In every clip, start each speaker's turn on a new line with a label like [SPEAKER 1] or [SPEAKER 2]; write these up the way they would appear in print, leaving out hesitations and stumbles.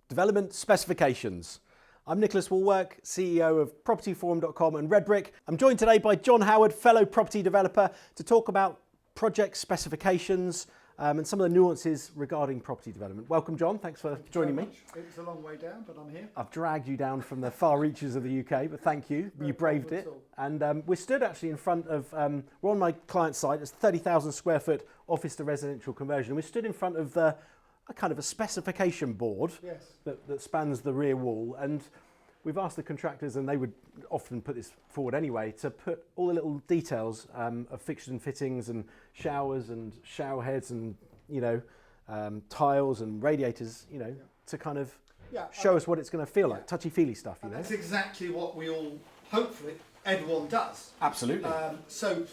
[SPEAKER 1] Development specifications. I'm Nicholas Woolwork, CEO of propertyforum.com and Red Brick. I'm joined today by John Howard, fellow property developer, to talk about project specifications and some of the nuances regarding property development. Welcome, John. Thanks for joining me.
[SPEAKER 2] It was a long way down, but I'm here.
[SPEAKER 1] I've dragged you down from the far reaches of the UK, but thank you. You braved it. And we're stood actually in front of, we're on my client site. It's 30,000 square foot office to residential conversion. We're stood in front of a kind of a specification board that spans the rear wall. And we've asked the contractors, and they would often put this forward anyway, to put all the little details of fixtures and fittings and showers and shower heads and, tiles and radiators, to kind of show us what it's going to feel like. Touchy-feely stuff,
[SPEAKER 2] That's exactly what we all, hopefully, everyone does.
[SPEAKER 1] Absolutely.
[SPEAKER 2] So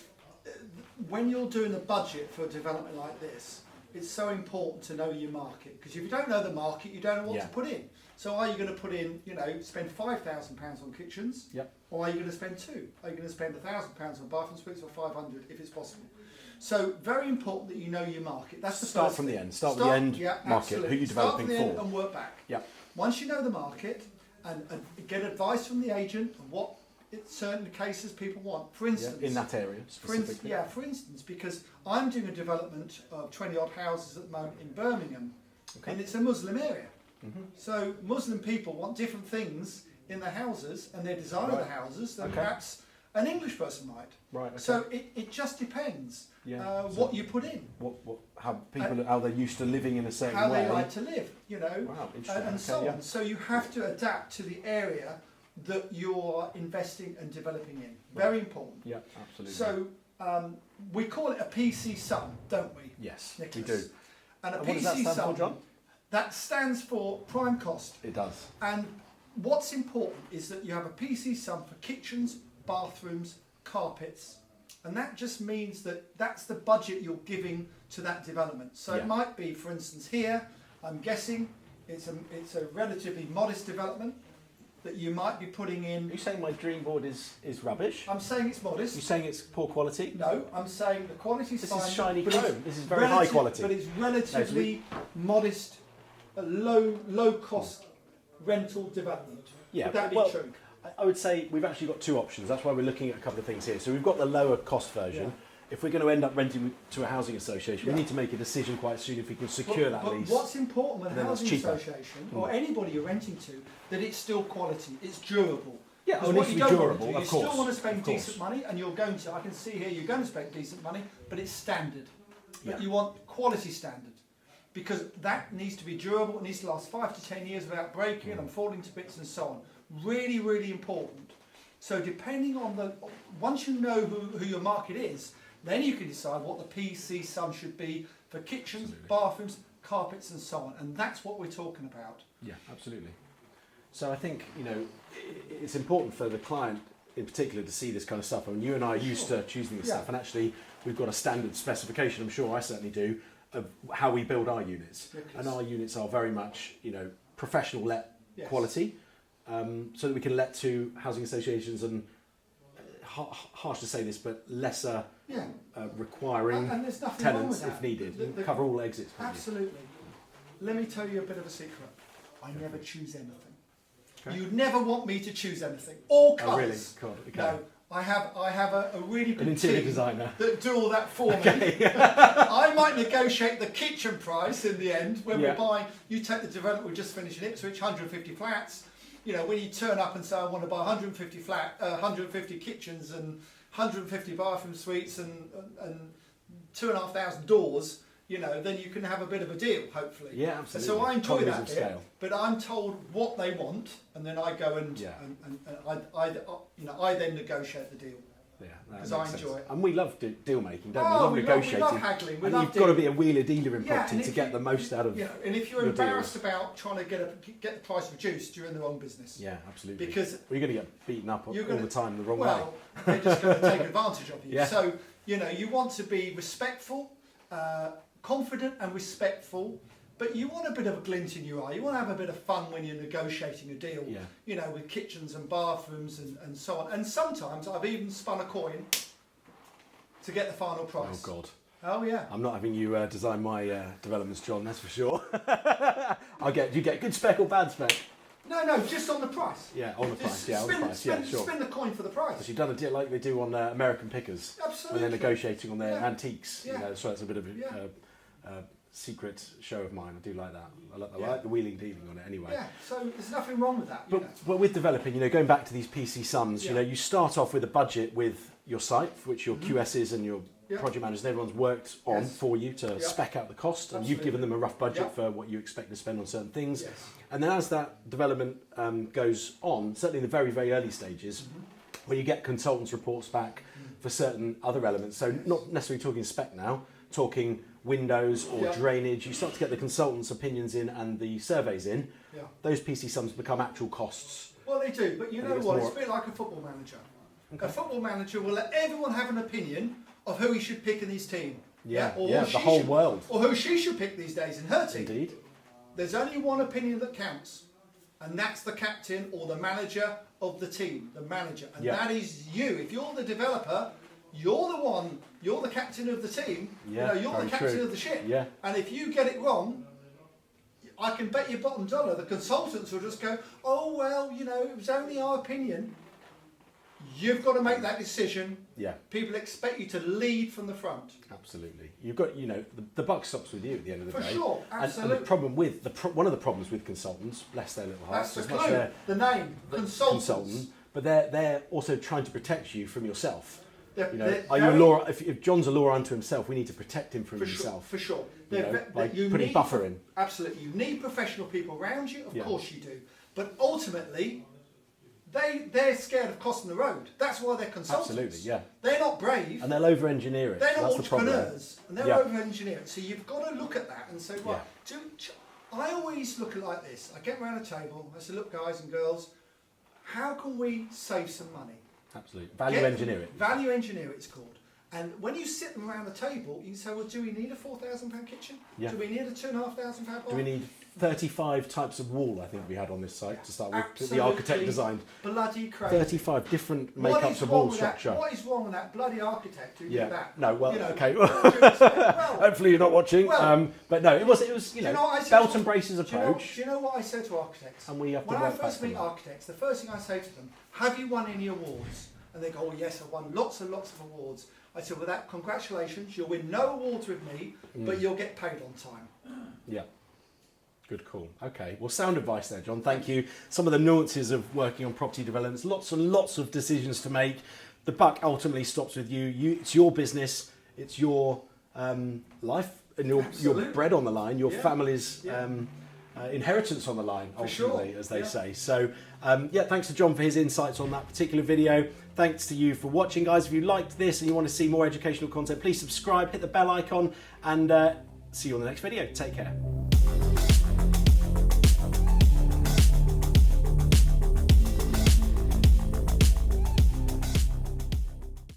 [SPEAKER 2] when you're doing a budget for a development like this, it's so important to know your market, because if you don't know the market, you don't know what to put in. So are you going to put in, spend £5,000 on kitchens, or are you going to spend two? Are you going to spend £1,000 on bathroom suites, or 500 if it's possible? So very important that you know your market. That's the
[SPEAKER 1] Start
[SPEAKER 2] first
[SPEAKER 1] from
[SPEAKER 2] thing.
[SPEAKER 1] the end. Start with the end market.
[SPEAKER 2] Absolutely.
[SPEAKER 1] Who you're developing
[SPEAKER 2] Start from the
[SPEAKER 1] for.
[SPEAKER 2] end and work back.
[SPEAKER 1] Yep.
[SPEAKER 2] Once you know the market and get advice from the agent on what in certain cases people want. For instance,
[SPEAKER 1] in that area specifically.
[SPEAKER 2] For instance, because I'm doing a development of 20 odd houses at the moment in Birmingham, and it's a Muslim area. So Muslim people want different things in their houses and their design of the houses than perhaps an English person might.
[SPEAKER 1] Right. Okay.
[SPEAKER 2] So it just depends what you put in.
[SPEAKER 1] How they're used to living in a certain
[SPEAKER 2] how
[SPEAKER 1] way.
[SPEAKER 2] How they like to live,
[SPEAKER 1] Wow, interesting.
[SPEAKER 2] and so on. So you have to adapt to the area that you're investing and developing in. Very important.
[SPEAKER 1] Yeah, absolutely.
[SPEAKER 2] So we call it a PC sum, don't we?
[SPEAKER 1] Yes,
[SPEAKER 2] Nicholas?
[SPEAKER 1] we do.
[SPEAKER 2] And a
[SPEAKER 1] what does
[SPEAKER 2] PC
[SPEAKER 1] that stand
[SPEAKER 2] sum,
[SPEAKER 1] for, John?
[SPEAKER 2] that stands for prime cost.
[SPEAKER 1] It does.
[SPEAKER 2] And what's important is that you have a PC sum for kitchens, bathrooms, carpets, and that just means that that's the budget you're giving to that development. So it might be, for instance, here, I'm guessing it's a relatively modest development that you might be putting in.
[SPEAKER 1] Are you saying my dream board is rubbish?
[SPEAKER 2] I'm saying it's modest.
[SPEAKER 1] You're saying it's poor quality?
[SPEAKER 2] No, I'm saying the quality's
[SPEAKER 1] This
[SPEAKER 2] fine.
[SPEAKER 1] is shiny
[SPEAKER 2] but
[SPEAKER 1] chrome. This is very high quality.
[SPEAKER 2] But it's relatively modest, a low cost rental development.
[SPEAKER 1] Yeah,
[SPEAKER 2] Would that be true?
[SPEAKER 1] I would say we've actually got two options. That's why we're looking at a couple of things here. So we've got the lower cost version. If we're going to end up renting to a housing association, we need to make a decision quite soon if we can secure that lease.
[SPEAKER 2] But what's important with a housing
[SPEAKER 1] cheaper.
[SPEAKER 2] association, or anybody you're renting to, that it's still quality, it's durable.
[SPEAKER 1] Yeah,
[SPEAKER 2] Because
[SPEAKER 1] it
[SPEAKER 2] what
[SPEAKER 1] needs
[SPEAKER 2] you
[SPEAKER 1] to be
[SPEAKER 2] don't want
[SPEAKER 1] durable,
[SPEAKER 2] to do,
[SPEAKER 1] of
[SPEAKER 2] you
[SPEAKER 1] course.
[SPEAKER 2] still want to spend
[SPEAKER 1] Of course.
[SPEAKER 2] decent money, and you're going to, I can see here, you're going to spend decent money, but it's standard. But you want quality standard, because that needs to be durable, it needs to last 5 to 10 years without breaking and falling to bits and so on. Really, really important. So depending on once you know who your market is, then you can decide what the PC sum should be for kitchens, bathrooms, carpets and so on. And that's what we're talking about.
[SPEAKER 1] Yeah, absolutely. So I think, it's important for the client in particular to see this kind of stuff. I mean, you and I are used to choosing this stuff, and actually we've got a standard specification, I'm sure I certainly do, of how we build our units. And our units are very much, professional let quality, so that we can let to housing associations and, harsh to say this, but lesser requiring
[SPEAKER 2] and there's nothing
[SPEAKER 1] tenants
[SPEAKER 2] wrong with
[SPEAKER 1] if needed. Cover all exits.
[SPEAKER 2] Absolutely. Let me tell you a bit of a secret. I never choose anything. You'd never want me to choose anything. All colours.
[SPEAKER 1] Oh, really? God, okay.
[SPEAKER 2] No, I have a really good
[SPEAKER 1] interior
[SPEAKER 2] team
[SPEAKER 1] designer
[SPEAKER 2] that do all that for me. I might negotiate the kitchen price in the end when we're buying. You take the development we've just finished in Ipswich, 150 flats. When you turn up and say I want to buy 150 kitchens and 150 bathroom suites and 2,500 doors, then you can have a bit of a deal, hopefully.
[SPEAKER 1] Yeah, absolutely.
[SPEAKER 2] So I enjoy
[SPEAKER 1] Economies
[SPEAKER 2] that
[SPEAKER 1] of
[SPEAKER 2] bit,
[SPEAKER 1] scale.
[SPEAKER 2] But I'm told what they want, and then I go and I then negotiate the deal.
[SPEAKER 1] Yeah,
[SPEAKER 2] because I enjoy it.
[SPEAKER 1] And we love deal making, don't we? We love negotiating.
[SPEAKER 2] We love haggling.
[SPEAKER 1] And you've got to be a wheeler dealer in property to get the most out of.
[SPEAKER 2] And if you're embarrassed about trying to get the price reduced, you're in the wrong business.
[SPEAKER 1] Yeah, absolutely.
[SPEAKER 2] Because
[SPEAKER 1] you're going to get beaten up all the time the wrong way.
[SPEAKER 2] Well, they're just going to take advantage of you.
[SPEAKER 1] Yeah.
[SPEAKER 2] So you want to be respectful, confident, and respectful. But you want a bit of a glint in your eye. You want to have a bit of fun when you're negotiating a deal, with kitchens and bathrooms and so on. And sometimes I've even spun a coin to get the final price.
[SPEAKER 1] Oh, God.
[SPEAKER 2] Oh yeah.
[SPEAKER 1] I'm not having you design my developments, John. That's for sure. You get good spec or bad spec?
[SPEAKER 2] No, just on the price.
[SPEAKER 1] Yeah, on the price. Yeah, on the price. Sure.
[SPEAKER 2] Spend the coin for the price.
[SPEAKER 1] But you've done a deal like they do on American Pickers.
[SPEAKER 2] Absolutely.
[SPEAKER 1] When they're negotiating on their antiques.
[SPEAKER 2] Yeah.
[SPEAKER 1] You know, so that's a bit of a secret show of mine. I do like that. I like the wheeling dealing on it anyway.
[SPEAKER 2] Yeah, so there's nothing wrong with that.
[SPEAKER 1] But with developing, you know, going back to these PC sums, you know, you start off with a budget with your site, which your QSs and your project managers and everyone's worked on for you to spec out the cost, and you've given them a rough budget for what you expect to spend on certain things. And then as that development goes on, certainly in the very, very early stages, where you get consultants' reports back for certain other elements, so not necessarily talking spec now, talking windows or drainage, you start to get the consultants' opinions in and the surveys in, those PC sums become actual costs.
[SPEAKER 2] Well, they do, but you know what, it's a bit like a football manager. A football manager will let everyone have an opinion of who he should pick in his team.
[SPEAKER 1] The whole world.
[SPEAKER 2] Or who she should pick these days in her team.
[SPEAKER 1] Indeed.
[SPEAKER 2] There's only one opinion that counts, and that's the captain or the manager of the team, the manager. And that is you. If you're the developer, you're the captain of the team, you're the captain of the ship. And if you get it wrong, I can bet you bottom dollar the consultants will just go, oh, well, you know, it was only our opinion. You've got to make that decision. People expect you to lead from the front.
[SPEAKER 1] Absolutely. You've got, you know, the buck stops with you at the end of the day.
[SPEAKER 2] For sure, absolutely.
[SPEAKER 1] And the problem with, one of the problems with consultants, bless their little hearts,
[SPEAKER 2] that's the clue, the name, consultant.
[SPEAKER 1] But they're also trying to protect you from yourself.
[SPEAKER 2] You
[SPEAKER 1] know, are you a law? If John's a law unto himself, we need to protect him from himself.
[SPEAKER 2] For sure.
[SPEAKER 1] By putting buffer in.
[SPEAKER 2] Absolutely. You need professional people around you, of course you do. But ultimately, they're scared of crossing the road. That's why they're consultants.
[SPEAKER 1] Absolutely, yeah.
[SPEAKER 2] They're not brave.
[SPEAKER 1] And they'll over-engineer it.
[SPEAKER 2] They're not
[SPEAKER 1] That's
[SPEAKER 2] entrepreneurs. And they're over-engineering. So you've got to look at that and say, right, I always look at it like this. I get around a table, I say, look, guys and girls, how can we save some money?
[SPEAKER 1] Absolutely. Value engineer it.
[SPEAKER 2] Value engineer it's called. And when you sit them around the table, you say, well, do we need a £4,000 kitchen? Do we need a £2,500 bar?
[SPEAKER 1] Do we need 35 types of wall, I think we had on this site to start with, the architect designed.
[SPEAKER 2] Bloody crazy.
[SPEAKER 1] 35 different makeups of wall structure.
[SPEAKER 2] What is wrong with that bloody architect who did that?
[SPEAKER 1] No, well,
[SPEAKER 2] you know,
[SPEAKER 1] okay. Hopefully you're not watching. But no, it was you know, belt and braces approach.
[SPEAKER 2] Do you know what I say to architects?
[SPEAKER 1] And we have to
[SPEAKER 2] when I first meet architects, the first thing I say to them, have you won any awards? And they go, oh yes, I've won lots and lots of awards. I said, well, congratulations, you'll win no awards with me, but you'll get paid on time.
[SPEAKER 1] Yeah. Good call. Okay. Well, sound advice there, John. Thank you. Some of the nuances of working on property developments, lots and lots of decisions to make. The buck ultimately stops with you. It's your business. It's your life and your bread on the line, your family's inheritance on the line, ultimately, as they say. So, thanks to John for his insights on that particular video. Thanks to you for watching, guys. If you liked this and you want to see more educational content, please subscribe, hit the bell icon, and see you on the next video. Take care.